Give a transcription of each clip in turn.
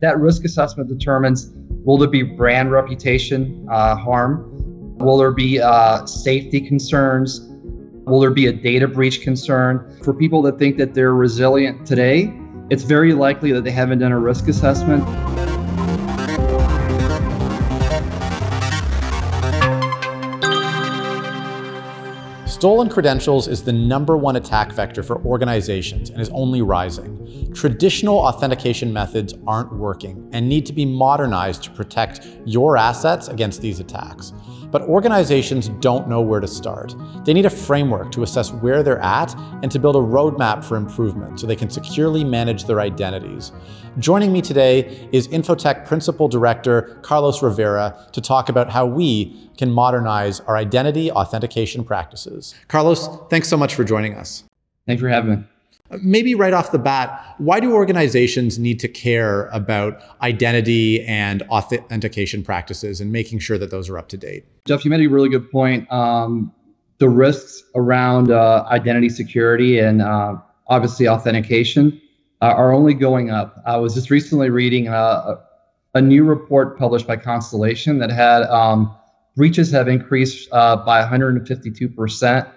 That risk assessment determines, will there be brand reputation harm? Will there be safety concerns? Will there be a data breach concern? For people that think that they're resilient today, it's very likely that they haven't done a risk assessment. Stolen credentials is the #1 attack vector for organizations and is only rising. Traditional authentication methods aren't working and need to be modernized to protect your assets against these attacks. But organizations don't know where to start. They need a framework to assess where they're at and to build a roadmap for improvement so they can securely manage their identities. Joining me today is Infotech Principal Director Carlos Rivera to talk about how we can modernize our identity authentication practices. Carlos, thanks so much for joining us. Thanks for having me. Maybe right off the bat, why do organizations need to care about identity and authentication practices and making sure that those are up to date? Jeff, you made a really good point. The risks around identity security and obviously authentication are only going up. I was just recently reading a new report published by Constellation that had breaches have increased by 152%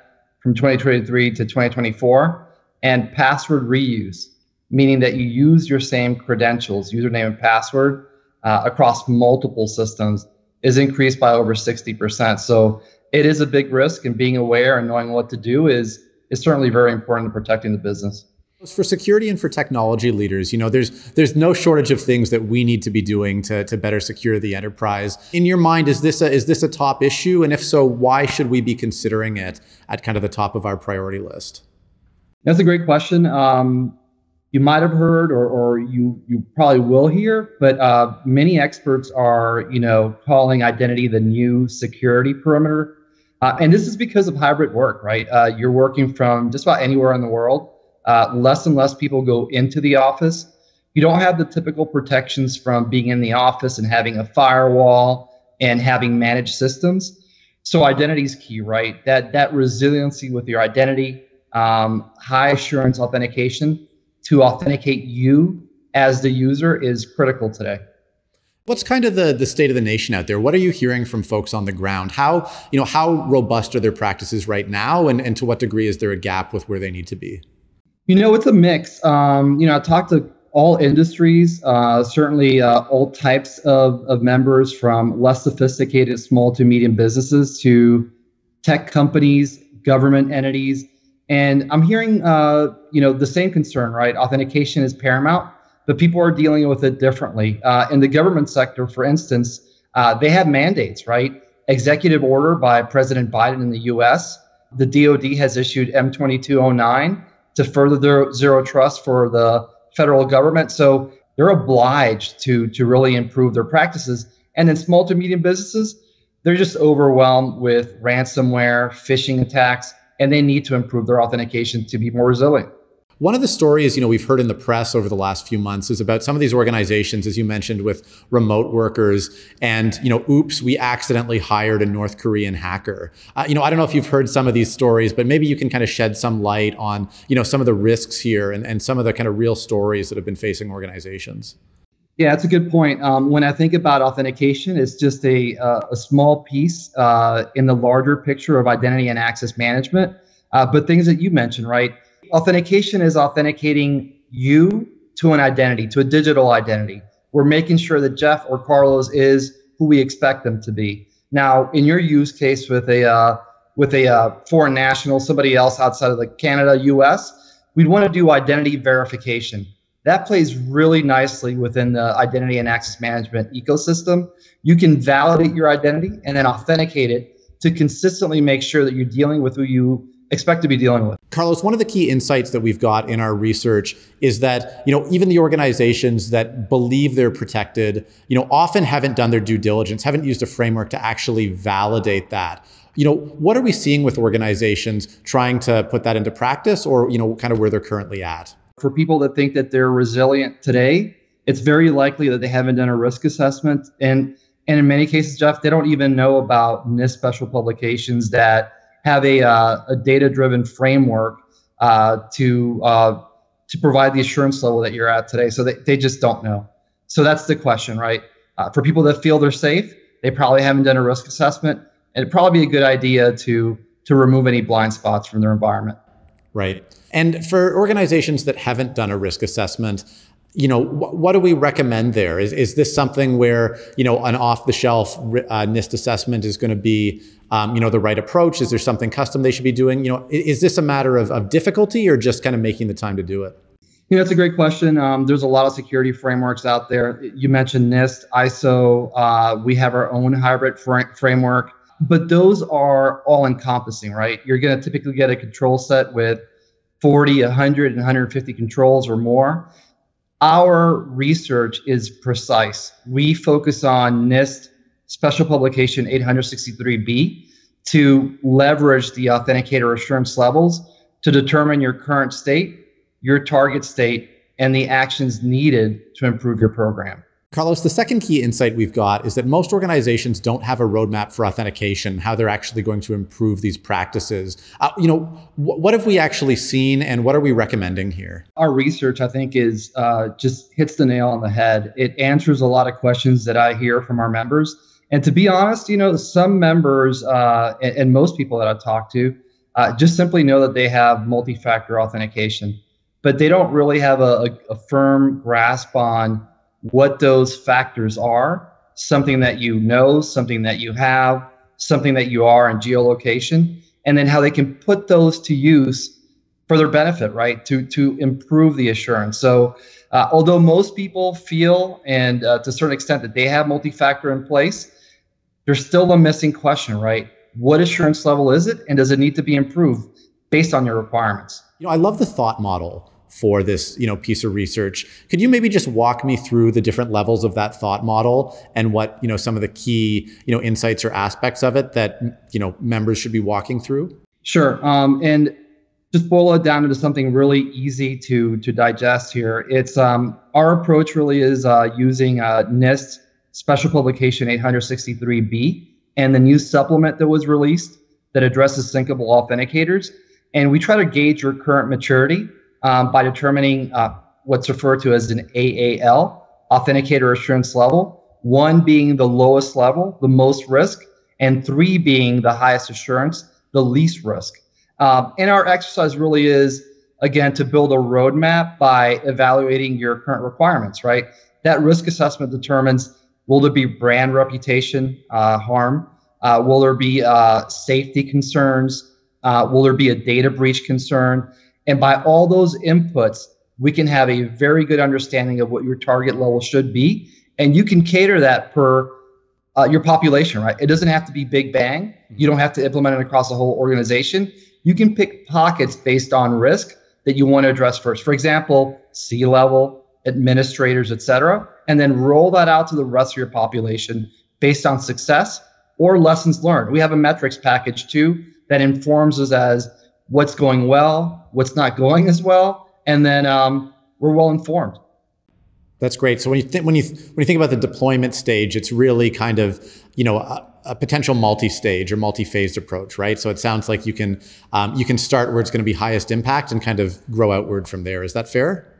from 2023 to 2024. And password reuse, meaning that you use your same credentials, username and password, across multiple systems, is increased by over 60%. So it is a big risk, and being aware and knowing what to do is certainly very important in protecting the business. For security and for technology leaders, there's no shortage of things that we need to be doing to better secure the enterprise. In your mind, is this a top issue? And if so, why should we be considering it at kind of the top of our priority list? That's a great question. You might have heard, or you probably will hear, but many experts are, calling identity the new security perimeter. And this is because of hybrid work, right? You're working from just about anywhere in the world. Less and less people go into the office. You don't have the typical protections from being in the office and having a firewall and having managed systems. So identity is key, right? That resiliency with your identity. High assurance authentication to authenticate you as the user is critical today. What's kind of the state of the nation out there? What are you hearing from folks on the ground? How robust are their practices right now? And to what degree is there a gap with where they need to be? It's a mix. I talked to all industries, certainly all types of members, from less sophisticated small to medium businesses to tech companies, government entities. And I'm hearing, the same concern, right? Authentication is paramount, but people are dealing with it differently. In the government sector, for instance, they have mandates, right? Executive order by President Biden in the US. The DoD has issued M2209 to further their zero trust for the federal government. So they're obliged to really improve their practices. And in small to medium businesses, they're just overwhelmed with ransomware, phishing attacks, and they need to improve their authentication to be more resilient. One of the stories, we've heard in the press over the last few months is about some of these organizations, as you mentioned, with remote workers and, oops, we accidentally hired a North Korean hacker. I don't know if you've heard some of these stories, but maybe you can kind of shed some light on, some of the risks here and some of the kind of real stories that have been facing organizations. Yeah, that's a good point. When I think about authentication, it's just a small piece in the larger picture of identity and access management. But things that you mentioned, right? Authentication is authenticating you to an identity, to a digital identity. We're making sure that Jeff or Carlos is who we expect them to be. Now, in your use case with a foreign national, somebody else outside of Canada, US, we'd want to do identity verification. That plays really nicely within the identity and access management ecosystem. You can validate your identity and then authenticate it to consistently make sure that you're dealing with who you expect to be dealing with. Carlos, one of the key insights that we've got in our research is that, even the organizations that believe they're protected, often haven't done their due diligence, haven't used a framework to actually validate that. What are we seeing with organizations trying to put that into practice, or, kind of where they're currently at? For people that think that they're resilient today, it's very likely that they haven't done a risk assessment. And in many cases, Jeff, they don't even know about NIST special publications that have a data-driven framework to provide the assurance level that you're at today. So they just don't know. So that's the question, right? For people that feel they're safe, they probably haven't done a risk assessment, and it'd probably be a good idea to remove any blind spots from their environment. Right. And for organizations that haven't done a risk assessment, what do we recommend there? Is this something where, an off-the-shelf NIST assessment is going to be, the right approach? Is there something custom they should be doing? Is this a matter of difficulty or just kind of making the time to do it? It's a great question. There's a lot of security frameworks out there. You mentioned NIST, ISO. We have our own hybrid framework, but those are all encompassing, right? You're going to typically get a control set with 40, 100, and 150 controls or more. Our research is precise. We focus on NIST Special Publication 863B to leverage the authenticator assurance levels to determine your current state, your target state, and the actions needed to improve your program. Carlos, the second key insight we've got is that most organizations don't have a roadmap for authentication, how they're actually going to improve these practices. What have we actually seen and what are we recommending here? Our research, I think, is just hits the nail on the head. It answers a lot of questions that I hear from our members. And to be honest, some members and most people that I talk to just simply know that they have multi-factor authentication, but they don't really have a firm grasp on what those factors are, something that something that you have, something that you are in geolocation, and then how they can put those to use for their benefit, right, to improve the assurance. So although most people feel, and to a certain extent, that they have multi-factor in place, there's still a missing question, right? What assurance level is it, and does it need to be improved based on your requirements? I love the thought model for this, piece of research. Could you maybe just walk me through the different levels of that thought model and what, some of the key, insights or aspects of it that, members should be walking through? Sure. And just boil it down into something really easy to digest here. It's our approach really is using NIST Special Publication 863B and the new supplement that was released that addresses syncable authenticators. And we try to gauge your current maturity by determining what's referred to as an AAL, Authenticator Assurance Level, 1 being the lowest level, the most risk, and 3 being the highest assurance, the least risk. And our exercise really is, again, to build a roadmap by evaluating your current requirements, right? That risk assessment determines, will there be brand reputation harm? Will there be safety concerns? Will there be a data breach concern? And by all those inputs, we can have a very good understanding of what your target level should be. And you can cater that per your population, right? It doesn't have to be big bang. You don't have to implement it across the whole organization. You can pick pockets based on risk that you want to address first. For example, C-level, administrators, et cetera, and then roll that out to the rest of your population based on success or lessons learned. We have a metrics package too that informs us as what's going well, what's not going as well, and then we're well informed. That's great. So when you think about the deployment stage, it's really kind of a potential multi-stage or multi-phased approach, right? So it sounds like you can start where it's going to be highest impact and kind of grow outward from there. Is that fair?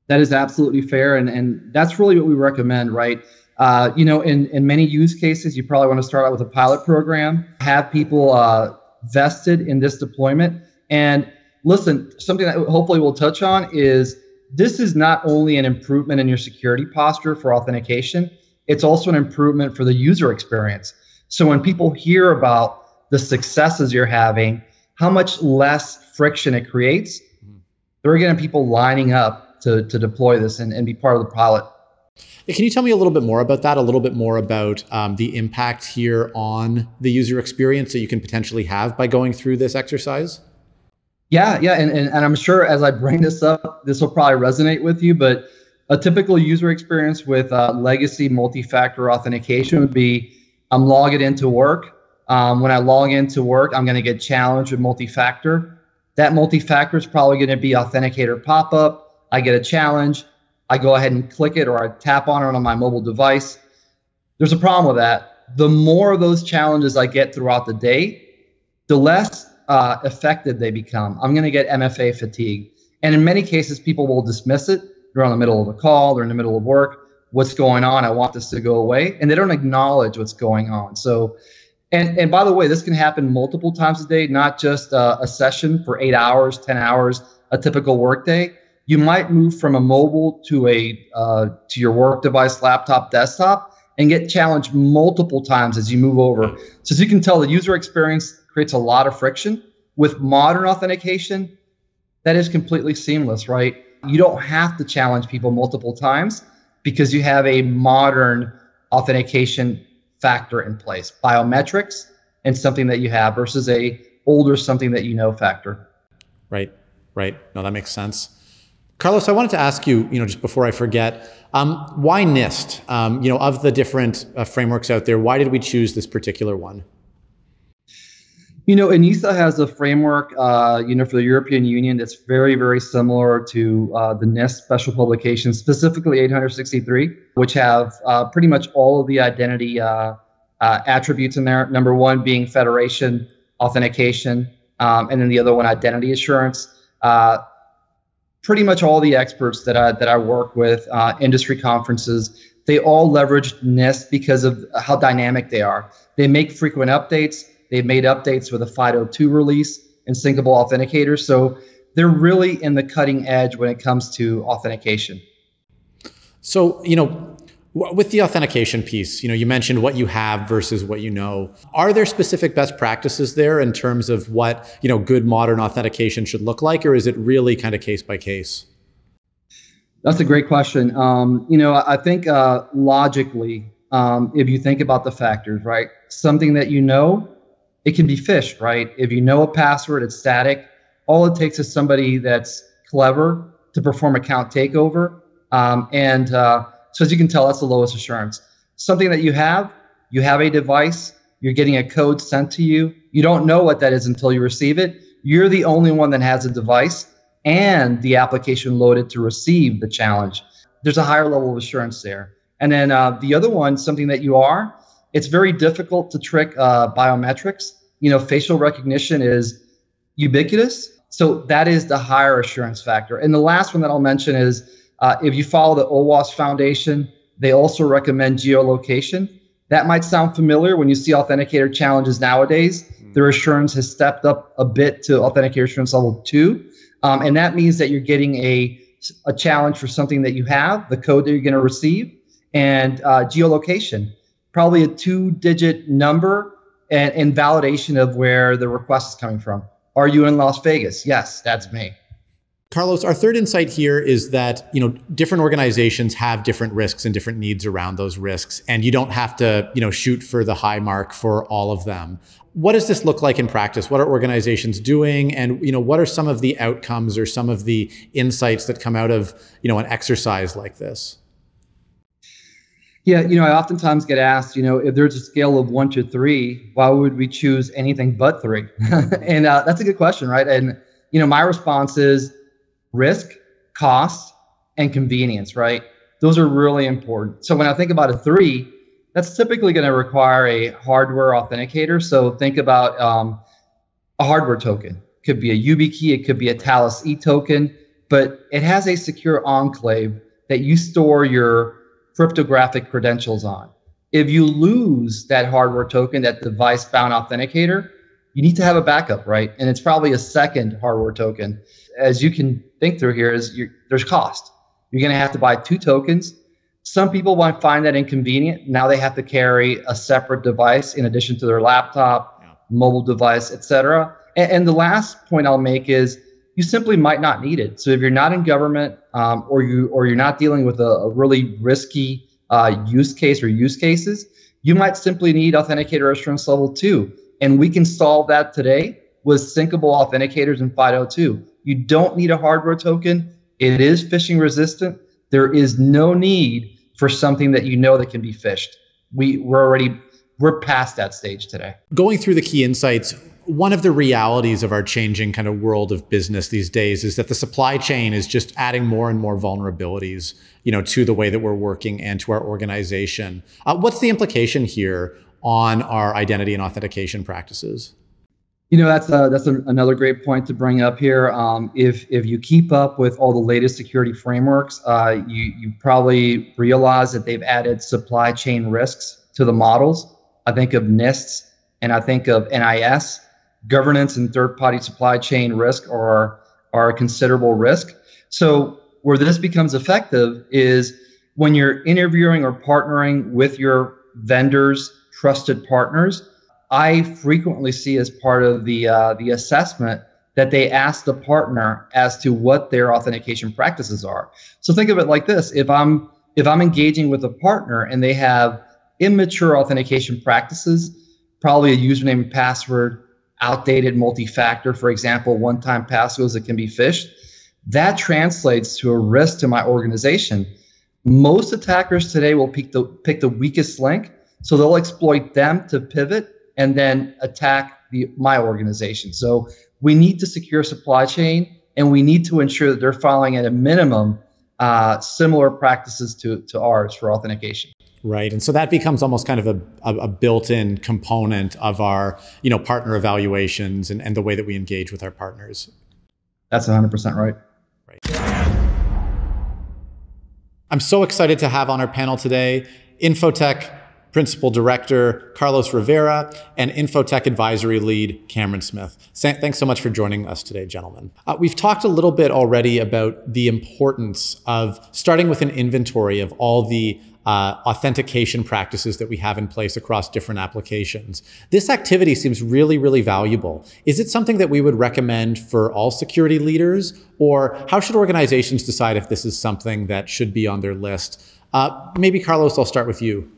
That is absolutely fair, and that's really what we recommend, right? In many use cases, you probably want to start out with a pilot program, have people vested in this deployment. And listen, something that hopefully we'll touch on is this is not only an improvement in your security posture for authentication, it's also an improvement for the user experience. So when people hear about the successes you're having, how much less friction it creates, there are going to be people lining up to deploy this and be part of the pilot. Can you tell me a little bit more about that, a little bit more about the impact here on the user experience that you can potentially have by going through this exercise? Yeah, and I'm sure as I bring this up, this will probably resonate with you, but a typical user experience with legacy multi-factor authentication would be, I'm logging into work. When I log into work, I'm going to get challenged with multi-factor. That multi-factor is probably going to be authenticator pop-up. I get a challenge. I go ahead and click it, or I tap on it on my mobile device. There's a problem with that. The more of those challenges I get throughout the day, the less effective they become. I'm going to get MFA fatigue. And in many cases, people will dismiss it. They're in the middle of a call, they're in the middle of work. what's going on. I want this to go away. And they don't acknowledge what's going on. So, and by the way, this can happen multiple times a day, not just a session for 8 hours, 10 hours, a typical workday. You might move from a mobile to to your work device, laptop, desktop, and get challenged multiple times as you move over. So as you can tell, the user experience creates a lot of friction. With modern authentication, that is completely seamless, right? You don't have to challenge people multiple times because you have a modern authentication factor in place, biometrics and something that you have versus a older something that you know factor. Right. No, that makes sense. Carlos, I wanted to ask you, just before I forget, why NIST? Of the different frameworks out there, why did we choose this particular one? ENISA has a framework, for the European Union that's very, very similar to the NIST special publications, specifically 863, which have pretty much all of the identity attributes in there. Number one being federation, authentication, and then the other one, identity assurance. Pretty much all the experts that I work with, industry conferences, they all leverage NIST because of how dynamic they are. They make frequent updates. They've made updates with a FIDO2 release and syncable authenticators. So they're really in the cutting edge when it comes to authentication. So, with the authentication piece, you mentioned what you have versus what you know. Are there specific best practices there in terms of what, good modern authentication should look like, or is it really kind of case by case? That's a great question. I think logically, if you think about the factors, right? Something that it can be phished, right? If you know a password, it's static. All it takes is somebody that's clever to perform account takeover. So as you can tell, that's the lowest assurance. Something that you have a device, you're getting a code sent to you. You don't know what that is until you receive it. You're the only one that has a device and the application loaded to receive the challenge. There's a higher level of assurance there. And then the other one, something that it's very difficult to trick biometrics. Facial recognition is ubiquitous. So that is the higher assurance factor. And the last one that I'll mention is if you follow the OWASP Foundation, they also recommend geolocation. That might sound familiar when you see authenticator challenges nowadays. Their assurance has stepped up a bit to authenticator assurance level 2. And that means that you're getting a challenge for something that you have, the code that you're going to receive, and geolocation. Probably a 2-digit number and validation of where the request is coming from. Are you in Las Vegas? Yes, that's me. Carlos, our third insight here is that, different organizations have different risks and different needs around those risks, and you don't have to, shoot for the high mark for all of them. What does this look like in practice? What are organizations doing? And, what are some of the outcomes or some of the insights that come out of, an exercise like this? Yeah, I oftentimes get asked, if there's a scale of 1 to 3, why would we choose anything but 3? And that's a good question, right? And, my response is risk, cost, and convenience, right? Those are really important. So when I think about a 3, that's typically going to require a hardware authenticator. So think about a hardware token. It could be a YubiKey, it could be a Talos E token, but it has a secure enclave that you store your cryptographic credentials on. If you lose that hardware token, that device-bound authenticator, you need to have a backup, right? And it's probably a second hardware token. As you can think through here, there's cost. You're going to have to buy 2 tokens. Some people might find that inconvenient. Now they have to carry a separate device in addition to their laptop, mobile device, etc. And the last point I'll make is you simply might not need it. So if you're not in government or you're not dealing with a really risky use case or use cases, you might simply need authenticator assurance level 2. And we can solve that today with syncable authenticators in FIDO2. You don't need a hardware token. It is phishing resistant. There is no need for something that that can be phished. We're past that stage today. Going through the key insights, one of the realities of our changing kind of world of business these days is that the supply chain is just adding more and more vulnerabilities, to the way that we're working and to our organization. What's the implication here on our identity and authentication practices? Another great point to bring up here. If you keep up with all the latest security frameworks, you probably realize that they've added supply chain risks to the models. I think of NIST and I think of NIS. Governance and third-party supply chain risk are a considerable risk. So where this becomes effective is when you're interviewing or partnering with your vendors, trusted partners. I frequently see as part of the assessment that they ask the partner as to what their authentication practices are. So think of it like this: if I'm engaging with a partner and they have immature authentication practices, probably a username and password, outdated multi-factor, for example, one-time passwords that can be phished, that translates to a risk to my organization. Most attackers today will pick the weakest link, so they'll exploit them to pivot and then attack my organization. So we need to secure supply chain, and we need to ensure that they're following at a minimum similar practices to ours for authentication. Right. And so that becomes almost kind of a built-in component of our, partner evaluations and the way that we engage with our partners. That's 100% right. I'm so excited to have on our panel today Info-Tech Principal Director Carlos Rivera and Info-Tech Advisory Lead Cameron Smith. Thanks so much for joining us today, gentlemen. We've talked a little bit already about the importance of starting with an inventory of all the authentication practices that we have in place across different applications. This activity seems really, really valuable. Is it something that we would recommend for all security leaders, or how should organizations decide if this is something that should be on their list? Maybe Carlos, I'll start with you.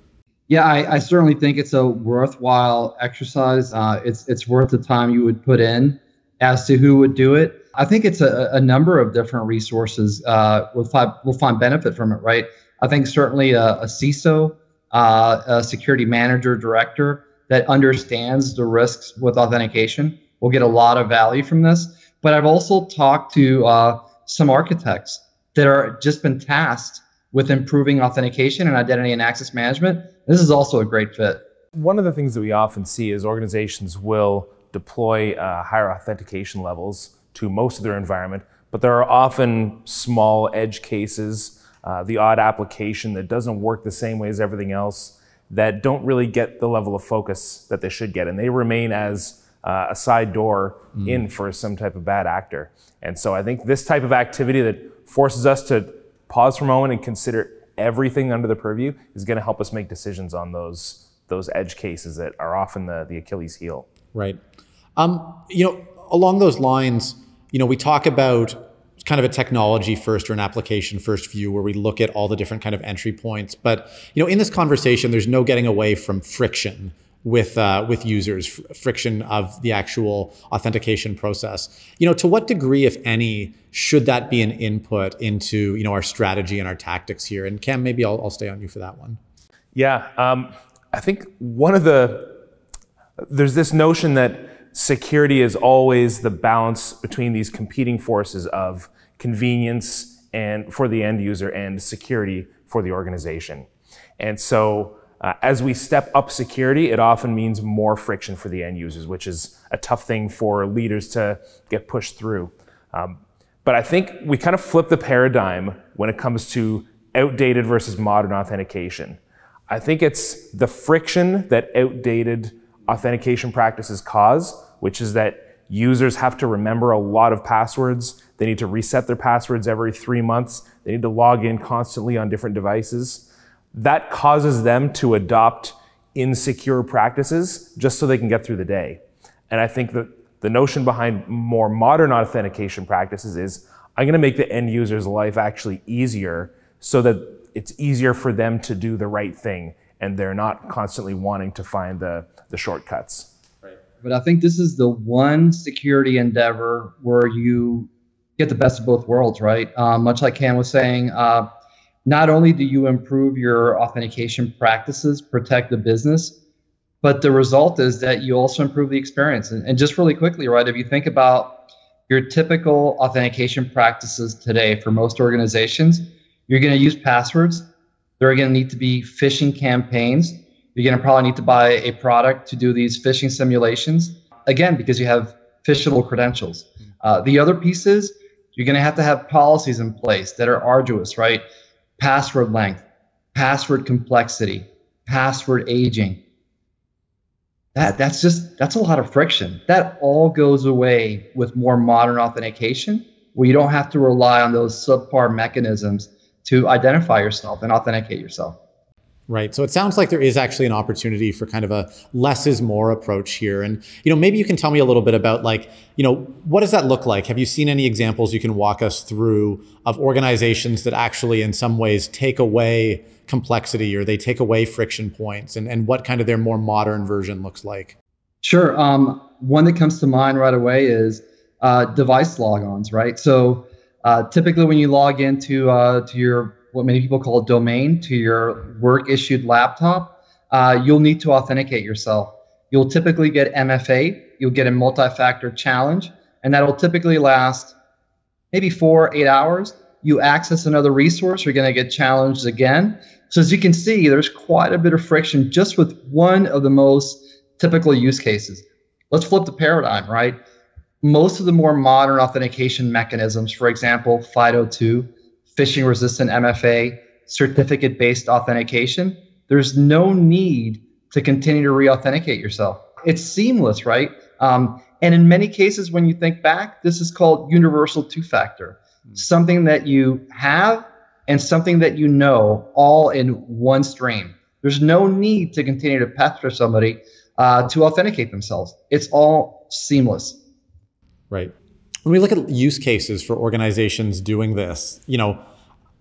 Yeah, I certainly think it's a worthwhile exercise. It's worth the time you would put in as to who would do it. I think it's a number of different resources will find benefit from it, right? I think certainly a CISO, a security manager, director that understands the risks with authentication will get a lot of value from this. But I've also talked to some architects that are just been tasked with improving authentication and identity and access management. This is also a great fit. One of the things that we often see is organizations will deploy higher authentication levels to most of their environment, but there are often small edge cases, the odd application that doesn't work the same way as everything else, that don't really get the level of focus that they should get. And they remain as a side door in for some type of bad actor. And so I think this type of activity that forces us to pause for a moment and consider everything under the purview is going to help us make decisions on those edge cases that are often the Achilles heel. Right. Along those lines, we talk about kind of a technology first or an application first view where we look at all the different kind of entry points. But, in this conversation, there's no getting away from friction with users, friction of the actual authentication process. To what degree, if any, should that be an input into our strategy and our tactics here? And Cam, maybe I'll stay on you for that one. Yeah, I think there's this notion that security is always the balance between these competing forces of convenience and for the end user and security for the organization. And so as we step up security, it often means more friction for the end users, which is a tough thing for leaders to get pushed through. But I think we kind of flip the paradigm when it comes to outdated versus modern authentication. I think it's the friction that outdated authentication practices cause, which is that users have to remember a lot of passwords. They need to reset their passwords every 3 months. They need to log in constantly on different devices. That causes them to adopt insecure practices just so they can get through the day. And I think that the notion behind more modern authentication practices is I'm going to make the end user's life actually easier so that it's easier for them to do the right thing and they're not constantly wanting to find the shortcuts. Right. But I think this is the one security endeavor where you get the best of both worlds, right? Much like Cam was saying, not only do you improve your authentication practices, protect the business, but the result is that you also improve the experience. And just really quickly, right, if you think about your typical authentication practices today for most organizations, you're going to use passwords. There are going to need to be phishing campaigns. You're going to probably need to buy a product to do these phishing simulations. again, because you have phishable credentials. The other piece is you're going to have policies in place that are arduous, right? Password length, password complexity, password aging. That's a lot of friction. That all goes away with more modern authentication, where you don't have to rely on those subpar mechanisms to identify yourself and authenticate yourself. Right. So it sounds like there is actually an opportunity for kind of a less is more approach here. And, maybe you can tell me a little bit about what does that look like? Have you seen any examples you can walk us through of organizations that actually in some ways take away complexity or they take away friction points and what kind of their more modern version looks like? Sure. One that comes to mind right away is device logons, right? So typically when you log into to your what many people call a domain, to your work issued laptop, you'll need to authenticate yourself. You'll typically get MFA, you'll get a multi-factor challenge, and that'll typically last maybe 4 or 8 hours. You access another resource, you're going to get challenged again. So as you can see, there's quite a bit of friction just with one of the most typical use cases. Let's flip the paradigm, right? Most of the more modern authentication mechanisms, for example, FIDO2, phishing-resistant MFA, certificate-based authentication, there's no need to continue to re-authenticate yourself. It's seamless, right? And in many cases, when you think back, this is called universal two-factor, something that you have and something that you know all in one stream. There's no need to continue to pester somebody to authenticate themselves. It's all seamless. Right. When we look at use cases for organizations doing this,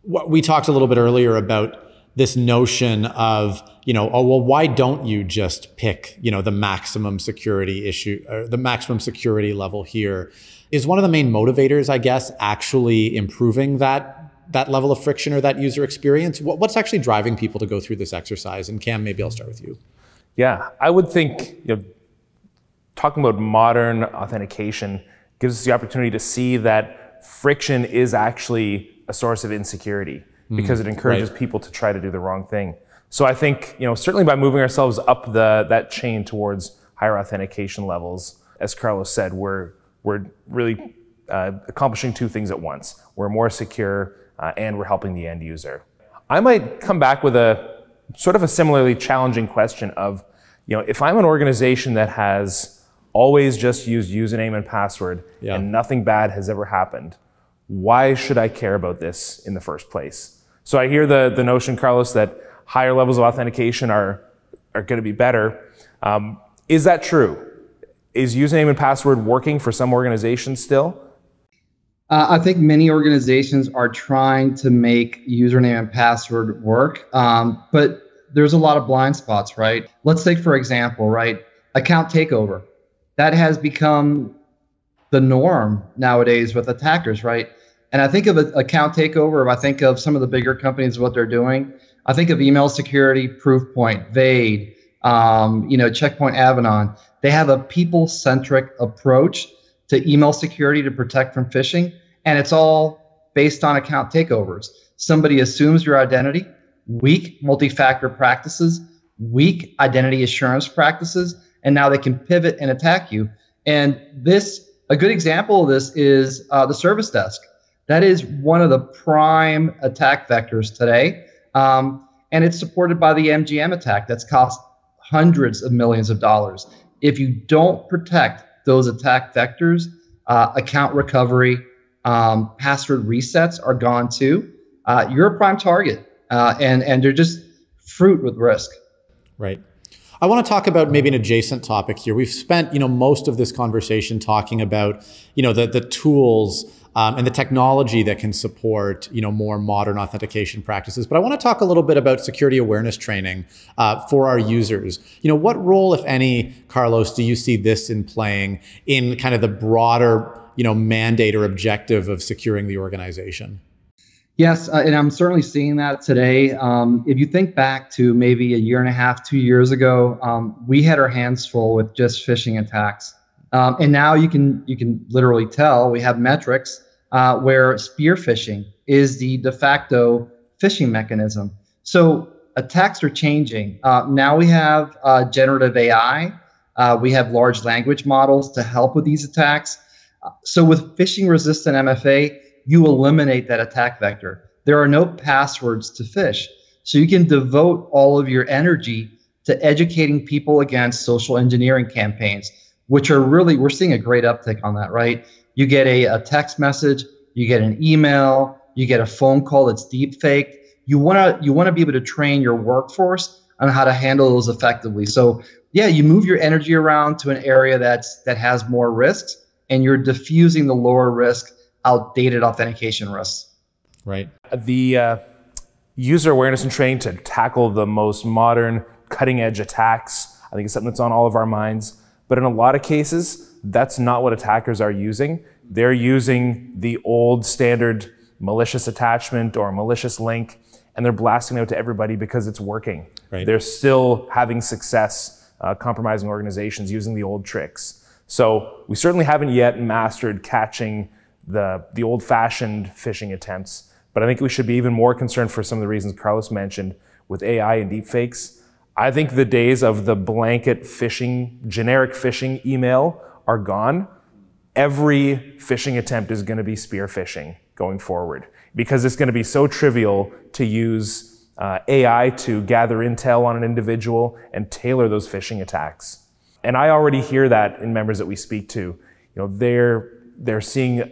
we talked a little bit earlier about this notion of, why don't you just pick, the maximum security issue, or the maximum security level here? Is one of the main motivators, I guess, actually improving that level of friction or that user experience? What's actually driving people to go through this exercise? And Cam, maybe I'll start with you. Yeah, I would think, talking about modern authentication gives us the opportunity to see that friction is actually a source of insecurity because it encourages people to try to do the wrong thing. So I think, certainly by moving ourselves up that chain towards higher authentication levels, as Carlos said, we're really accomplishing two things at once. We're more secure and we're helping the end user. I might come back with a sort of a similarly challenging question of, if I'm an organization that has always just used username and password and nothing bad has ever happened, why should I care about this in the first place? So I hear the notion, Carlos, that higher levels of authentication are going to be better. Is that true? Is username and password working for some organizations still? I think many organizations are trying to make username and password work, but there's a lot of blind spots, right? Let's take, for example, right, account takeover. That has become the norm nowadays with attackers, right? And I think of an account takeover, if I think of some of the bigger companies, what they're doing, I think of email security, Proofpoint, Vade, Checkpoint Avanan. They have a people-centric approach to email security to protect from phishing, and it's all based on account takeovers. Somebody assumes your identity, weak multi-factor practices, weak identity assurance practices, and now they can pivot and attack you. And a good example of this is the service desk. That is one of the prime attack vectors today, and it's supported by the MGM attack that's cost hundreds of millions of dollars. If you don't protect those attack vectors, account recovery, password resets are gone too. You're a prime target, and they're just fruit with risk. Right. I want to talk about maybe an adjacent topic here. We've spent, most of this conversation talking about, the tools and the technology that can support, more modern authentication practices. But I want to talk a little bit about security awareness training for our users. What role, if any, Carlos, do you see this in playing in kind of the broader, mandate or objective of securing the organization? Yes, and I'm certainly seeing that today. If you think back to maybe a year and a half, 2 years ago, we had our hands full with just phishing attacks. And now you can literally tell we have metrics where spear phishing is the de facto phishing mechanism. So attacks are changing. Now we have generative AI We have large language models to help with these attacks. So with phishing resistant MFA, you eliminate that attack vector. There are no passwords to phish. So you can devote all of your energy to educating people against social engineering campaigns, which are really, we're seeing a great uptick on that, right? You get a text message, you get an email, you get a phone call that's deep fake. You want to be able to train your workforce on how to handle those effectively. So yeah, you move your energy around to an area that has more risks, and you're diffusing the lower risk, outdated authentication risks. Right. The user awareness and training to tackle the most modern, cutting edge attacks, I think it's something that's on all of our minds. But in a lot of cases, that's not what attackers are using. They're using the old standard malicious attachment or malicious link, and they're blasting it out to everybody because it's working. Right. They're still having success compromising organizations using the old tricks. So we certainly haven't yet mastered catching the old-fashioned phishing attempts, but I think we should be even more concerned for some of the reasons Carlos mentioned with AI and deepfakes. I think the days of the blanket phishing, generic phishing email are gone. Every phishing attempt is going to be spear phishing going forward because it's going to be so trivial to use AI to gather intel on an individual and tailor those phishing attacks. And I already hear that in members that we speak to. You know, they're seeing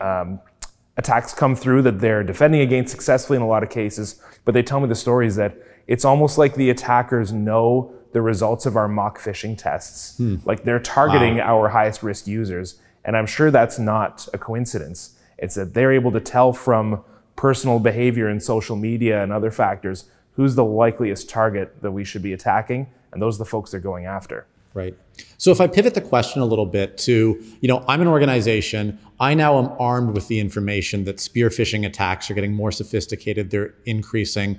attacks come through that they're defending against successfully in a lot of cases, but they tell me the stories that it's almost like the attackers know the results of our mock phishing tests. Like they're targeting our highest risk users. And I'm sure that's not a coincidence. It's that they're able to tell from personal behavior in social media and other factors who's the likeliest target that we should be attacking. And those are the folks they're going after. Right. So if I pivot the question a little bit to, I'm an organization, I now am armed with the information that spear phishing attacks are getting more sophisticated, they're increasing.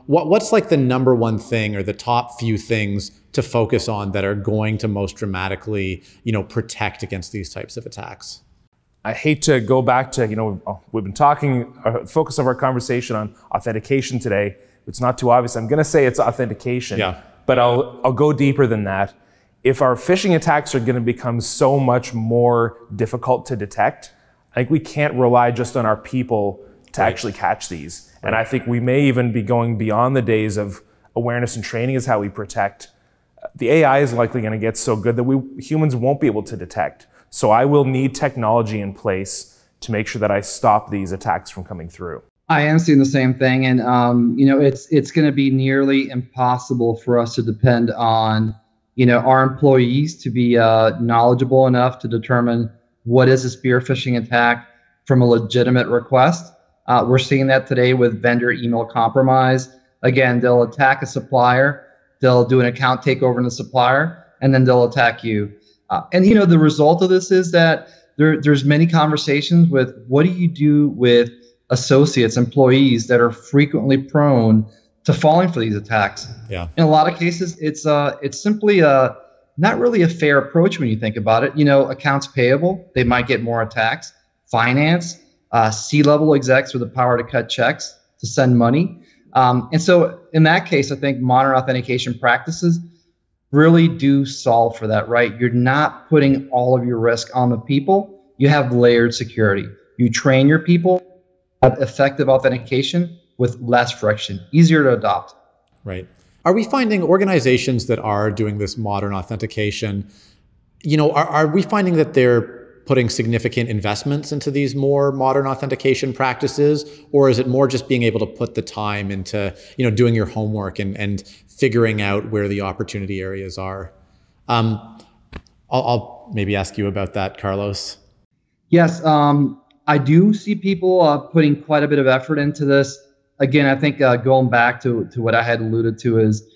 What's like the number one thing or the top few things to focus on that are going to most dramatically, protect against these types of attacks? I hate to go back to, we've been talking, focus of our conversation on authentication today. It's not too obvious. I'm going to say it's authentication, but I'll go deeper than that. If our phishing attacks are going to become so much more difficult to detect, I think we can't rely just on our people to actually catch these. And I think we may even be going beyond the days of awareness and training is how we protect. The AI is likely going to get so good that humans won't be able to detect. So I will need technology in place to make sure that I stop these attacks from coming through. I am seeing the same thing. And, it's going to be nearly impossible for us to depend on our employees to be knowledgeable enough to determine what is a spear phishing attack from a legitimate request. We're seeing that today with vendor email compromise. Again, they'll attack a supplier, they'll do an account takeover in the supplier, and then they'll attack you. And the result of this is that there's many conversations with what do you do with associates, employees that are frequently prone to falling for these attacks. Yeah. In a lot of cases, it's simply not really a fair approach when you think about it. Accounts payable, they might get more attacks. Finance, C-level execs with the power to cut checks, to send money. And so in that case, I think modern authentication practices really do solve for that, right? You're not putting all of your risk on the people. You have layered security. You train your people, have effective authentication with less friction, easier to adopt. Right. Are we finding organizations that are doing this modern authentication, are we finding that they're putting significant investments into these more modern authentication practices? Or is it more just being able to put the time into, doing your homework and figuring out where the opportunity areas are? I'll maybe ask you about that, Carlos. Yes, I do see people putting quite a bit of effort into this. Again, I think going back to what I had alluded to is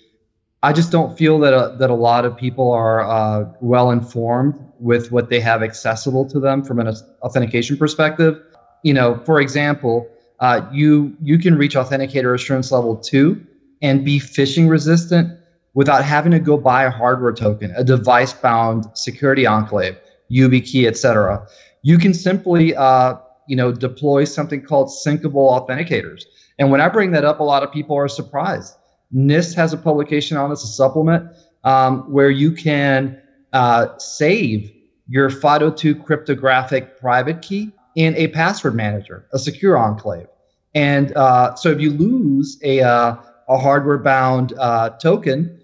I just don't feel that a lot of people are well informed with what they have accessible to them from an authentication perspective. For example, you can reach Authenticator Assurance Level 2 and be phishing resistant without having to go buy a hardware token, a device-bound security enclave, YubiKey, etc. You can simply deploy something called syncable authenticators. And when I bring that up, a lot of people are surprised. NIST has a publication on this, a supplement, where you can save your FIDO2 cryptographic private key in a password manager, a secure enclave. And so if you lose a hardware-bound token,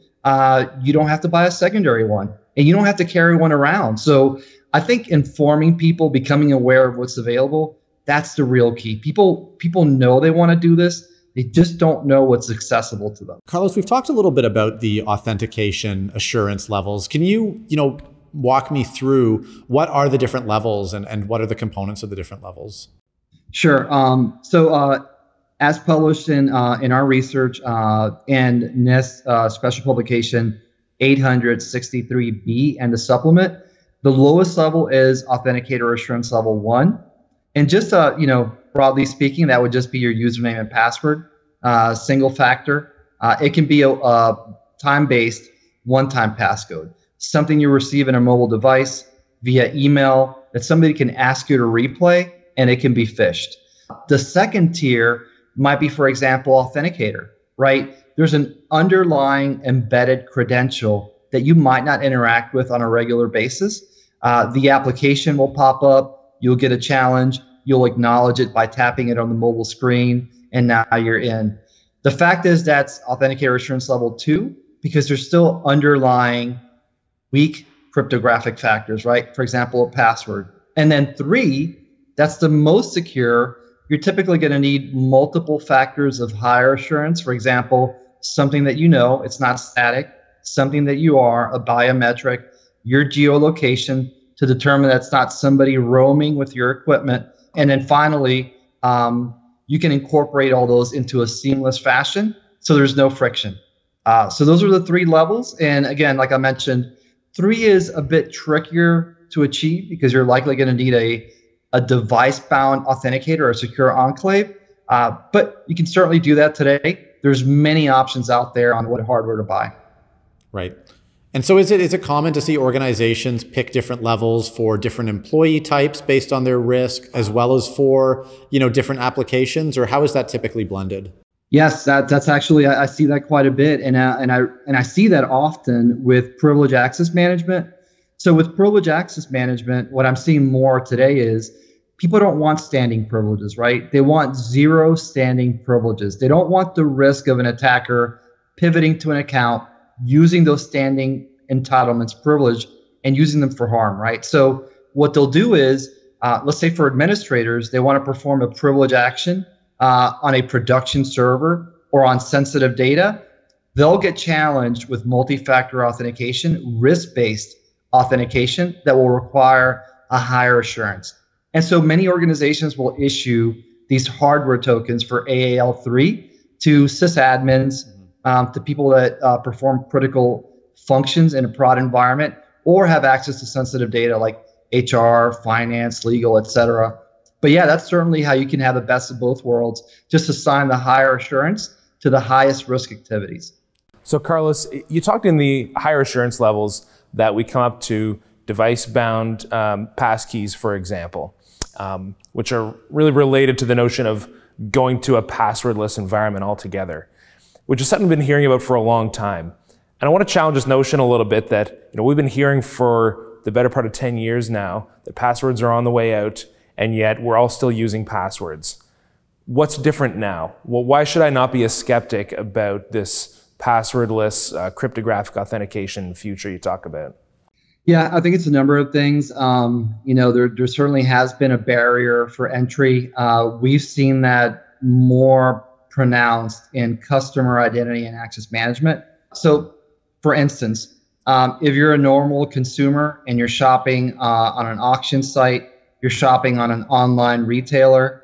you don't have to buy a secondary one, and you don't have to carry one around. So I think informing people, becoming aware of what's available, that's the real key. People know they want to do this. They just don't know what's accessible to them. Carlos, we've talked a little bit about the authentication assurance levels. Can you, walk me through what are the different levels and what are the components of the different levels? Sure. So as published in our research and NIST special publication 863B and the supplement, the lowest level is Authenticator Assurance Level 1. And just, broadly speaking, that would just be your username and password, single factor. It can be a time-based one-time passcode, something you receive in a mobile device via email that somebody can ask you to replay, and it can be phished. The second tier might be, for example, Authenticator, right? There's an underlying embedded credential that you might not interact with on a regular basis. The application will pop up, you'll get a challenge, you'll acknowledge it by tapping it on the mobile screen, and now you're in. The fact is that's Authenticator Assurance Level 2 because there's still underlying weak cryptographic factors, right? For example, a password. And then 3, that's the most secure. You're typically going to need multiple factors of higher assurance. For example, something that it's not static, something that you are, a biometric, your geolocation to determine that's not somebody roaming with your equipment. And then finally, you can incorporate all those into a seamless fashion so there's no friction. So those are the 3 levels. And again, like I mentioned, 3 is a bit trickier to achieve because you're likely going to need a device-bound authenticator or a secure enclave. But you can certainly do that today. There's many options out there on what hardware to buy. Right. And so is it common to see organizations pick different levels for different employee types based on their risk, as well as for, different applications, or how is that typically blended? Yes, that's actually, I see that quite a bit. And I see that often with privilege access management. So with privilege access management, what I'm seeing more today is people don't want standing privileges, right? They want 0 standing privileges. They don't want the risk of an attacker pivoting to an account, using those standing entitlements, privilege, and using them for harm, right? So what they'll do is, let's say for administrators, they want to perform a privilege action on a production server or on sensitive data. They'll get challenged with multi-factor authentication, risk-based authentication that will require a higher assurance. And so many organizations will issue these hardware tokens for AAL3 to sysadmins, to people that perform critical functions in a prod environment or have access to sensitive data like HR, finance, legal, etc. But yeah, that's certainly how you can have the best of both worlds, just assign the higher assurance to the highest risk activities. So Carlos, you talked in the higher assurance levels that we come up to device-bound passkeys, for example, which are really related to the notion of going to a passwordless environment altogether, which is something we've been hearing about for a long time. And I want to challenge this notion a little bit that we've been hearing for the better part of 10 years now that passwords are on the way out, and yet we're all still using passwords. What's different now? Well, why should I not be a skeptic about this passwordless cryptographic authentication future you talk about? Yeah, I think it's a number of things. There certainly has been a barrier for entry. We've seen that more pronounced in customer identity and access management. So, for instance, if you're a normal consumer and you're shopping on an auction site, you're shopping on an online retailer,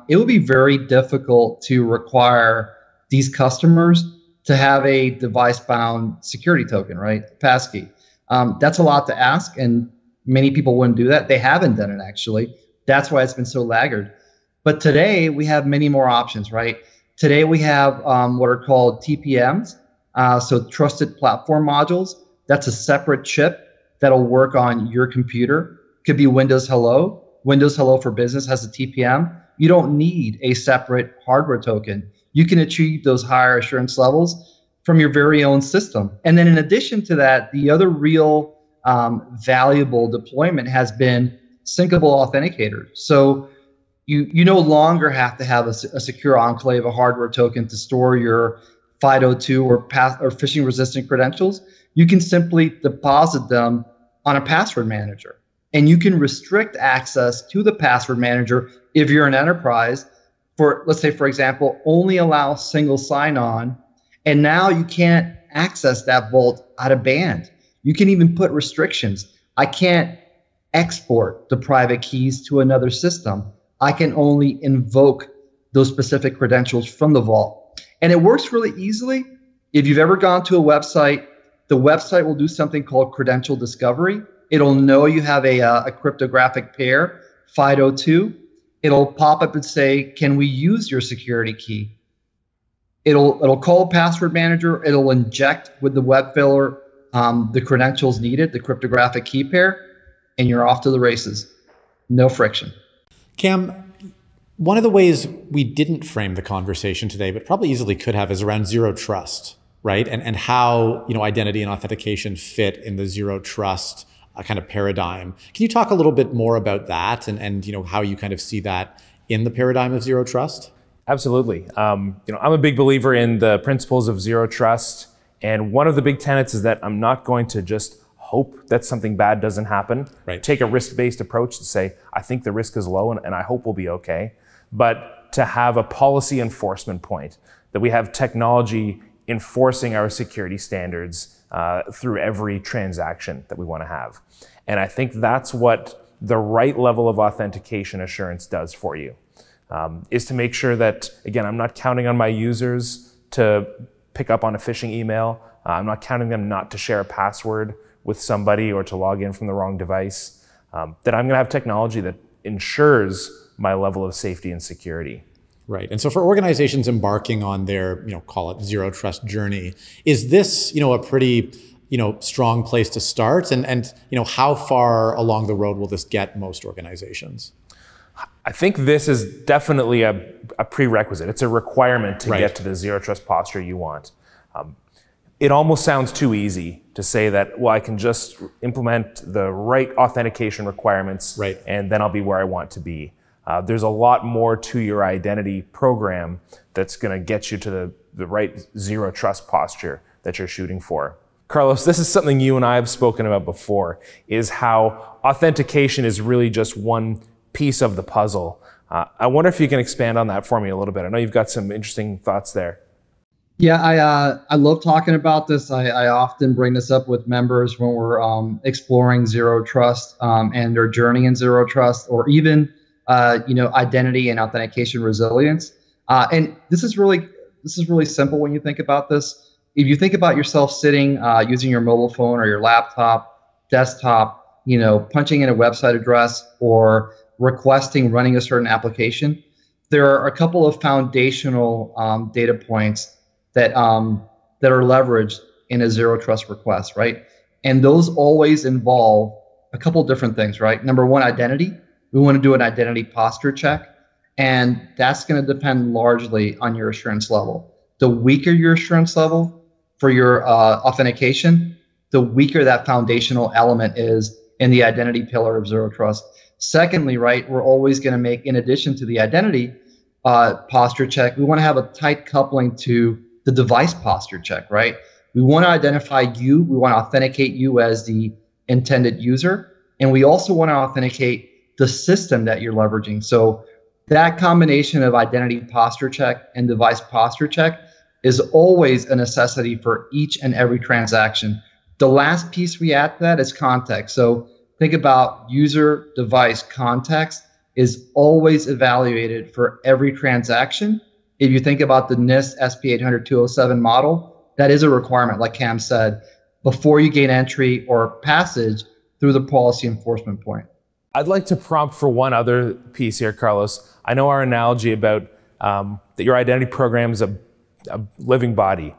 it would be very difficult to require these customers to have a device-bound security token, right? Passkey. That's a lot to ask, and many people wouldn't do that. They haven't done it, actually. That's why it's been so laggard. But today, we have many more options, right? Today, we have what are called TPMs, so Trusted Platform Modules. That's a separate chip that'll work on your computer. Could be Windows Hello. Windows Hello for Business has a TPM. You don't need a separate hardware token. You can achieve those higher assurance levels from your very own system. And then in addition to that, the other real valuable deployment has been syncable authenticators. So you no longer have to have a secure enclave, a hardware token to store your FIDO2 or phishing resistant credentials. You can simply deposit them on a password manager, and you can restrict access to the password manager if you're an enterprise. For, let's say, for example, only allow single sign-on, and now you can't access that vault out of band. You can even put restrictions. I can't export the private keys to another system. I can only invoke those specific credentials from the vault. And it works really easily. If you've ever gone to a website, the website will do something called credential discovery. It'll know you have a cryptographic pair, FIDO2. It'll pop up and say, can we use your security key? It'll call a password manager. It'll inject with the web filler the credentials needed, the cryptographic key pair, and you're off to the races. No friction. Cam, one of the ways we didn't frame the conversation today, but probably easily could have, is around zero trust, right? And how, identity and authentication fit in the zero trust kind of paradigm. Can you talk a little bit more about that and how you kind of see that in the paradigm of zero trust? Absolutely. I'm a big believer in the principles of zero trust. And one of the big tenets is that I'm not going to just hope that something bad doesn't happen. Right. Take a risk-based approach to say, I think the risk is low and I hope we'll be okay. But to have a policy enforcement point, that we have technology enforcing our security standards through every transaction that we want to have. And I think that's what the right level of authentication assurance does for you, is to make sure that, again, I'm not counting on my users to pick up on a phishing email. I'm not counting them not to share a password with somebody or to log in from the wrong device. That I'm going to have technology that ensures my level of safety and security. Right. And so for organizations embarking on their, call it zero trust journey, is this, a pretty, strong place to start? And how far along the road will this get most organizations? I think this is definitely a prerequisite. It's a requirement to Right. get to the zero trust posture you want. It almost sounds too easy to say that, well, I can just implement the right authentication requirements, Right. and then I'll be where I want to be. There's a lot more to your identity program that's going to get you to the right zero trust posture that you're shooting for. Carlos, this is something you and I have spoken about before, is how authentication is really just one piece of the puzzle. I wonder if you can expand on that for me a little bit. I know you've got some interesting thoughts there. Yeah, I love talking about this. I often bring this up with members when we're exploring zero trust and their journey in zero trust, or even identity and authentication resilience. And this is really simple when you think about this. If you think about yourself sitting using your mobile phone or your laptop, desktop, punching in a website address or requesting running a certain application, there are a couple of foundational data points that are leveraged in a zero trust request, right? And those always involve a couple different things, right? Number one, identity. We want to do an identity posture check, and that's going to depend largely on your assurance level. The weaker your assurance level for your authentication, the weaker that foundational element is in the identity pillar of zero trust. Secondly, right, we're always going to make, in addition to the identity posture check, we want to have a tight coupling to the device posture check, right? We want to identify you. We want to authenticate you as the intended user. And we also want to authenticate the system that you're leveraging. So that combination of identity posture check and device posture check is always a necessity for each and every transaction. The last piece we add to that is context. So think about user device context is always evaluated for every transaction. If you think about the NIST SP 800-207 model, that is a requirement, like Cam said, before you gain entry or passage through the policy enforcement point. I'd like to prompt for one other piece here, Carlos. I know our analogy about that your identity program is a living body,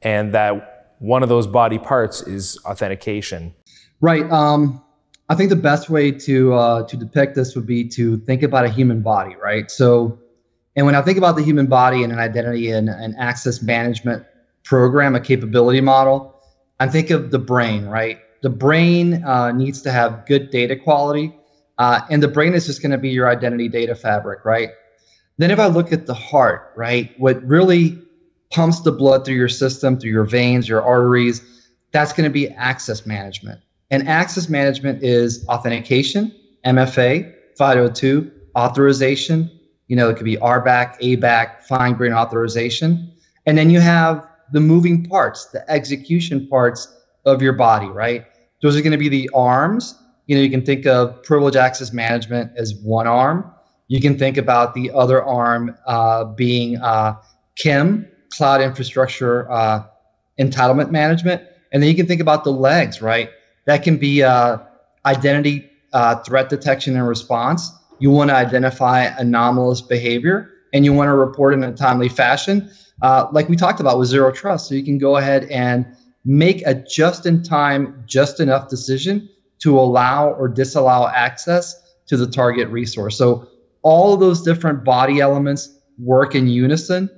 and that one of those body parts is authentication. Right. I think the best way to depict this would be to think about a human body, right? So, and when I think about the human body and an identity and an access management program, a capability model, I think of the brain, right? The brain needs to have good data quality, and the brain is just going to be your identity data fabric, right? Then if I look at the heart, right, what really pumps the blood through your system, through your veins, your arteries, that's going to be access management. And access management is authentication, MFA, FIDO2, authorization. It could be RBAC, ABAC, fine-grained authorization. And then you have the moving parts, the execution parts of your body, right? Those are going to be the arms. You can think of privileged access management as one arm. You can think about the other arm being CIM, cloud infrastructure entitlement management. And then you can think about the legs, right? That can be identity threat detection and response. You want to identify anomalous behavior, and you want to report in a timely fashion, like we talked about with Zero Trust. So you can go ahead and make a just-in-time, just enough decision to allow or disallow access to the target resource. So all of those different body elements work in unison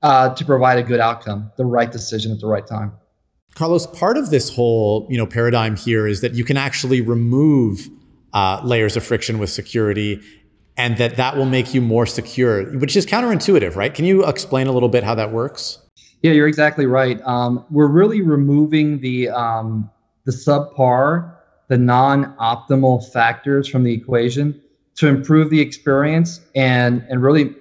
to provide a good outcome, the right decision at the right time. Carlos, part of this whole paradigm here is that you can actually remove layers of friction with security, and that will make you more secure, which is counterintuitive, right? Can you explain a little bit how that works? Yeah, you're exactly right. We're really removing the subpar, the non-optimal factors from the equation to improve the experience and really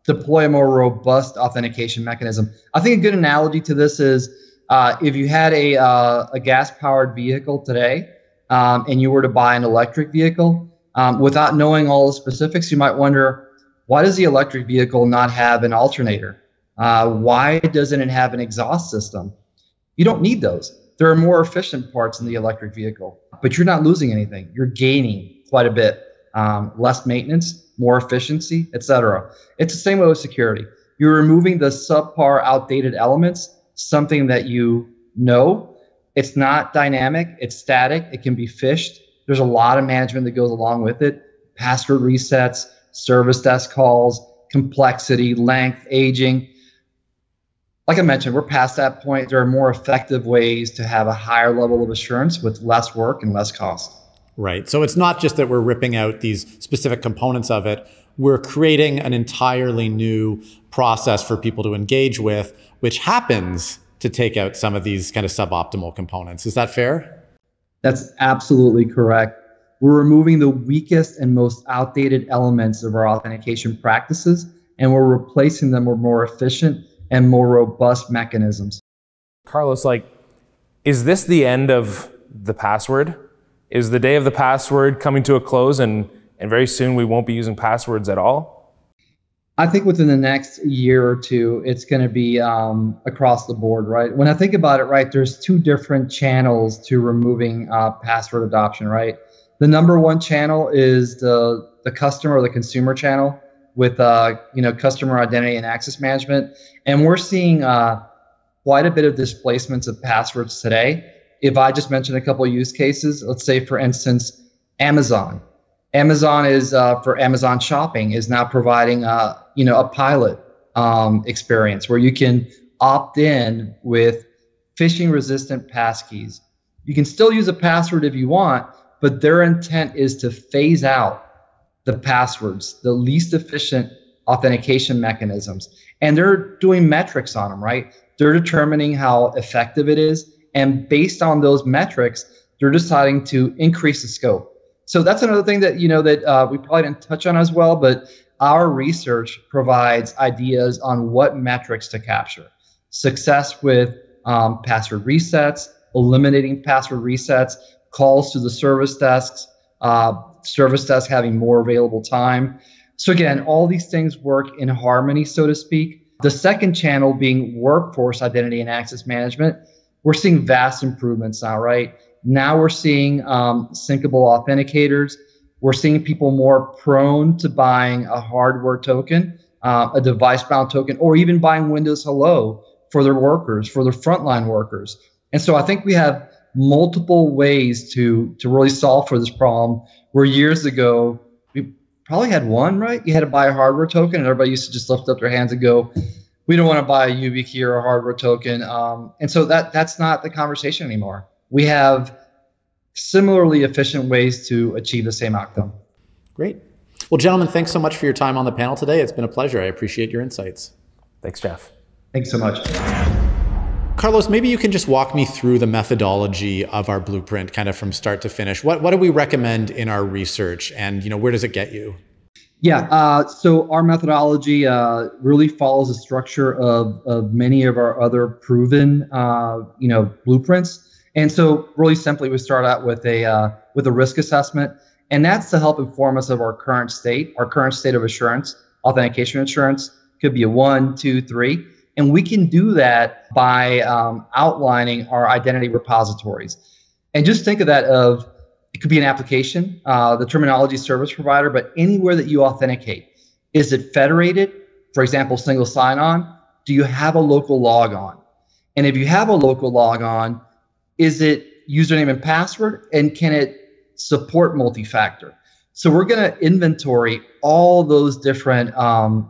deploy a more robust authentication mechanism. I think a good analogy to this is if you had a gas-powered vehicle today and you were to buy an electric vehicle, without knowing all the specifics, you might wonder, why does the electric vehicle not have an alternator? Why doesn't it have an exhaust system? You don't need those. There are more efficient parts in the electric vehicle, but you're not losing anything. You're gaining quite a bit. Less maintenance, more efficiency, etc. It's the same way with security. You're removing the subpar, outdated elements, something that you know. It's not dynamic, it's static, it can be phished. There's a lot of management that goes along with it. Password resets, service desk calls, complexity, length, aging. Like I mentioned, we're past that point. There are more effective ways to have a higher level of assurance with less work and less cost. Right. So it's not just that we're ripping out these specific components of it. We're creating an entirely new process for people to engage with, which happens to take out some of these kind of suboptimal components. Is that fair? That's absolutely correct. We're removing the weakest and most outdated elements of our authentication practices, and we're replacing them with more efficient and more robust mechanisms. Carlos, is this the end of the password? Is the day of the password coming to a close and very soon we won't be using passwords at all? I think within the next year or two, it's going to be across the board, right? When I think about it, right, there's two different channels to removing password adoption, right? The number one channel is the customer or the consumer channel with customer identity and access management. And we're seeing quite a bit of displacements of passwords today. If I just mention a couple of use cases, let's say, for instance, Amazon. Amazon is for Amazon Shopping is now providing a pilot experience where you can opt in with phishing-resistant passkeys. You can still use a password if you want, but their intent is to phase out the passwords, the least efficient authentication mechanisms, and they're doing metrics on them, right? They're determining how effective it is. And based on those metrics, they're deciding to increase the scope. So that's another thing that we probably didn't touch on as well, but our research provides ideas on what metrics to capture. Success with password resets, eliminating password resets, calls to the service desks, service desk having more available time. So again, all these things work in harmony, so to speak. The second channel being workforce identity and access management. We're seeing vast improvements now, right? Now we're seeing syncable authenticators. We're seeing people more prone to buying a hardware token, a device-bound token, or even buying Windows Hello for their workers, for their frontline workers. And so I think we have multiple ways to really solve for this problem, where years ago, we probably had one, right? You had to buy a hardware token, and everybody used to just lift up their hands and go, we don't want to buy a YubiKey or a hardware token. And so that's not the conversation anymore. We have similarly efficient ways to achieve the same outcome. Great. Well, gentlemen, thanks so much for your time on the panel today. It's been a pleasure. I appreciate your insights. Thanks, Jeff. Thanks so much. Carlos, maybe you can just walk me through the methodology of our blueprint, kind of from start to finish. What do we recommend in our research, and where does it get you? Yeah, so our methodology really follows the structure of many of our other proven, blueprints. And so, really simply, we start out with a risk assessment, and that's to help inform us of our current state of assurance, authentication assurance. Could be a 1, 2, 3. And we can do that by outlining our identity repositories. And just think of that it could be an application, the terminology service provider, but anywhere that you authenticate. Is it federated? For example, single sign-on. Do you have a local logon? And if you have a local logon, is it username and password? And can it support multi-factor? So we're going to inventory all those different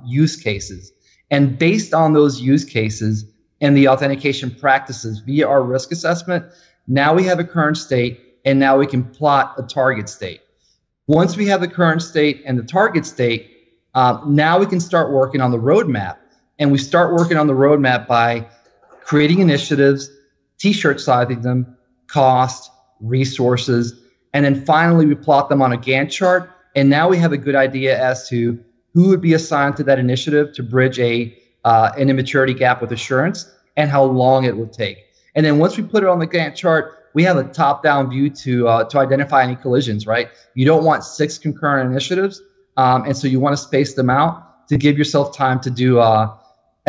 use cases. And based on those use cases and the authentication practices via our risk assessment, now we have a current state, and now we can plot a target state. Once we have the current state and the target state, now we can start working on the roadmap. And we start working on the roadmap by creating initiatives, t-shirt sizing them, cost, resources, and then finally we plot them on a Gantt chart. And now we have a good idea as to who would be assigned to that initiative to bridge an immaturity gap with assurance, and how long it would take. And then once we put it on the Gantt chart, we have a top-down view to identify any collisions, right? You don't want 6 concurrent initiatives, and so you want to space them out to give yourself time to do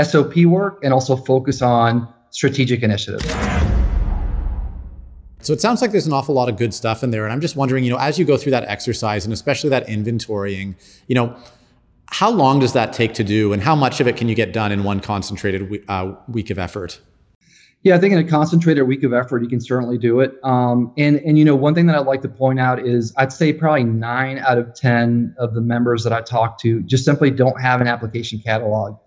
SOP work and also focus on strategic initiatives. So it sounds like there's an awful lot of good stuff in there, and I'm just wondering, as you go through that exercise, and especially that inventorying, how long does that take to do, and how much of it can you get done in one concentrated week of effort? Yeah, I think in a concentrated week of effort, you can certainly do it. And one thing that I'd like to point out is I'd say probably 9 out of 10 of the members that I talk to just simply don't have an application catalog.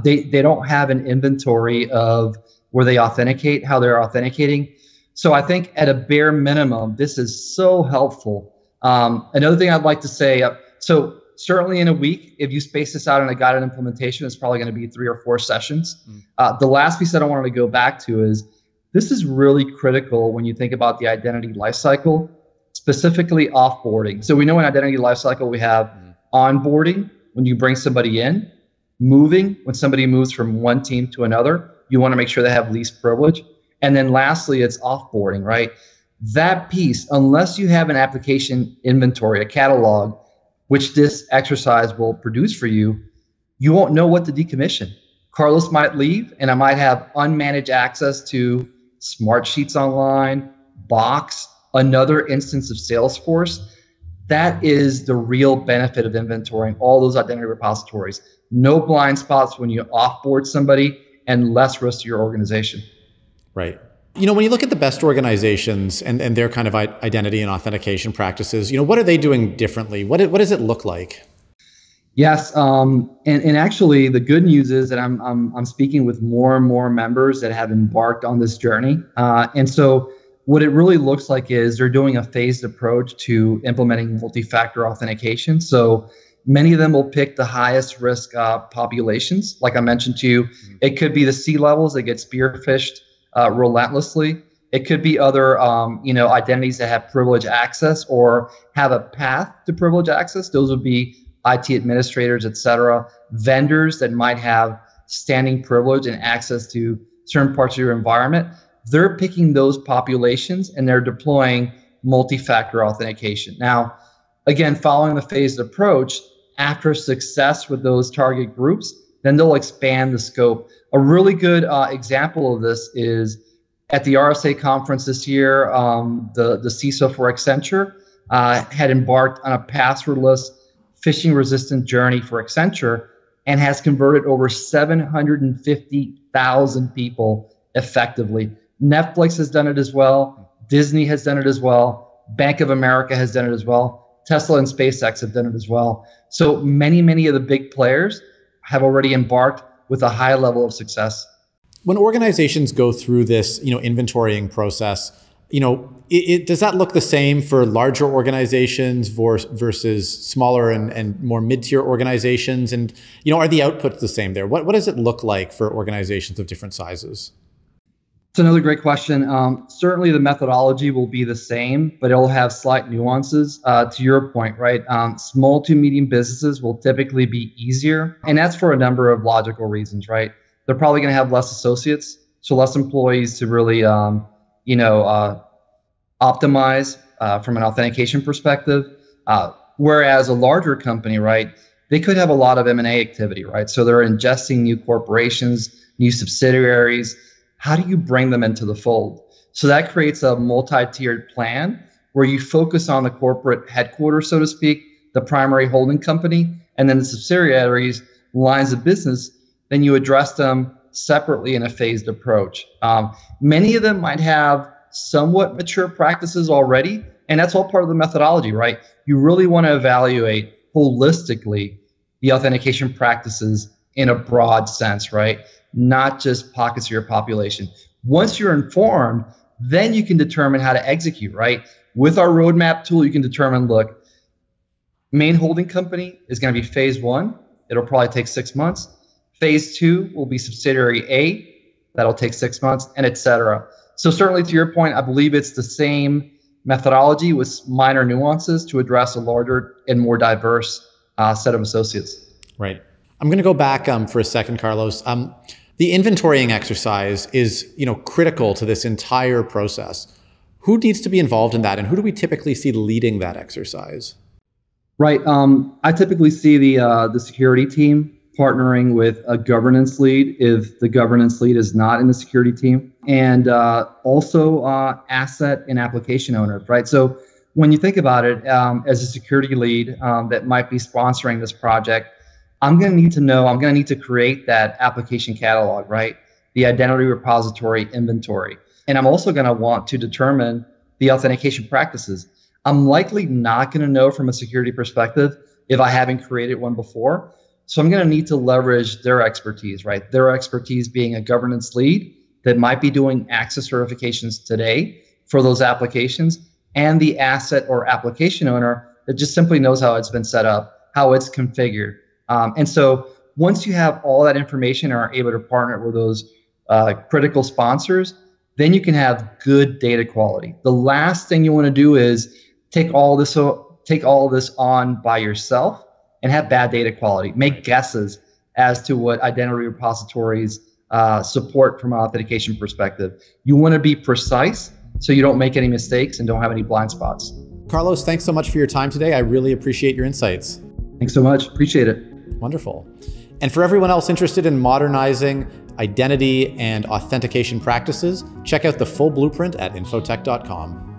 They don't have an inventory of where they authenticate, how they're authenticating. So I think at a bare minimum, this is so helpful. Another thing I'd like to say, so certainly in a week, if you space this out in a guided implementation, it's probably going to be 3 or 4 sessions. The last piece that I wanted to go back to is this is really critical when you think about the identity lifecycle, specifically offboarding. So we know in identity lifecycle, we have onboarding, when you bring somebody in, moving, when somebody moves from one team to another, you want to make sure they have least privilege. And then lastly, it's offboarding, right? That piece, unless you have an application inventory, a catalog, which this exercise will produce for you, you won't know what to decommission. Carlos might leave, and I might have unmanaged access to Smartsheets Online, Box, another instance of Salesforce. That is the real benefit of inventorying all those identity repositories. No blind spots when you offboard somebody, and less risk to your organization. Right. When you look at the best organizations and their kind of identity and authentication practices, what are they doing differently? What does it look like? Yes, and actually, the good news is that I'm speaking with more and more members that have embarked on this journey, and so what it really looks like is they're doing a phased approach to implementing multi-factor authentication. So many of them will pick the highest risk populations, like I mentioned to you. It could be the C-levels that get spearphished relentlessly. It could be other, identities that have privilege access or have a path to privilege access. Those would be IT administrators, et cetera, vendors that might have standing privilege and access to certain parts of your environment. They're picking those populations and they're deploying multi-factor authentication. Now, again, following the phased approach, after success with those target groups, then they'll expand the scope. A really good example of this is at the RSA conference this year, the CISO for Accenture had embarked on a passwordless, phishing-resistant journey for Accenture and has converted over 750,000 people effectively. Netflix has done it as well. Disney has done it as well. Bank of America has done it as well. Tesla and SpaceX have done it as well. So many of the big players have already embarked with a high level of success. When organizations go through this, inventorying process, Does that look the same for larger organizations versus smaller and more mid-tier organizations? And, are the outputs the same there? What does it look like for organizations of different sizes? It's another great question. Certainly the methodology will be the same, but it'll have slight nuances. To your point, right? Small to medium businesses will typically be easier. And that's for a number of logical reasons, right? They're probably going to have less associates, so less employees to really, optimize from an authentication perspective. Whereas a larger company, right, they could have a lot of M&A activity, right? So they're ingesting new corporations, new subsidiaries. How do you bring them into the fold? So that creates a multi-tiered plan where you focus on the corporate headquarters, so to speak, the primary holding company, and then the subsidiaries, lines of business. Then you address them separately in a phased approach. Many of them might have somewhat mature practices already, and that's all part of the methodology, right? You really want to evaluate holistically the authentication practices in a broad sense, right? Not just pockets of your population. Once you're informed, then you can determine how to execute, right? With our roadmap tool, you can determine, look, main holding company is going to be phase 1. It'll probably take 6 months. Phase 2 will be subsidiary A. That'll take 6 months, and et cetera. So certainly to your point, I believe it's the same methodology with minor nuances to address a larger and more diverse set of associates. Right. I'm going to go back for a second, Carlos. The inventorying exercise is, critical to this entire process. Who needs to be involved in that, and who do we typically see leading that exercise? Right. I typically see the security team partnering with a governance lead if the governance lead is not in the security team, and also asset and application owners, right? So when you think about it, as a security lead that might be sponsoring this project, I'm going to need to create that application catalog, right? The identity repository inventory. And I'm also going to want to determine the authentication practices. I'm likely not going to know from a security perspective if I haven't created one before. So I'm going to need to leverage their expertise, right? Their expertise being a governance lead that might be doing access certifications today for those applications, and the asset or application owner that just simply knows how it's been set up, how it's configured. And so once you have all that information and are able to partner with those critical sponsors, then you can have good data quality. The last thing you want to do is take all this on by yourself and have bad data quality. Make guesses as to what identity repositories support from an authentication perspective. You want to be precise so you don't make any mistakes and don't have any blind spots. Carlos, thanks so much for your time today. I really appreciate your insights. Thanks so much. Appreciate it. Wonderful. And for everyone else interested in modernizing identity and authentication practices, check out the full blueprint at infotech.com.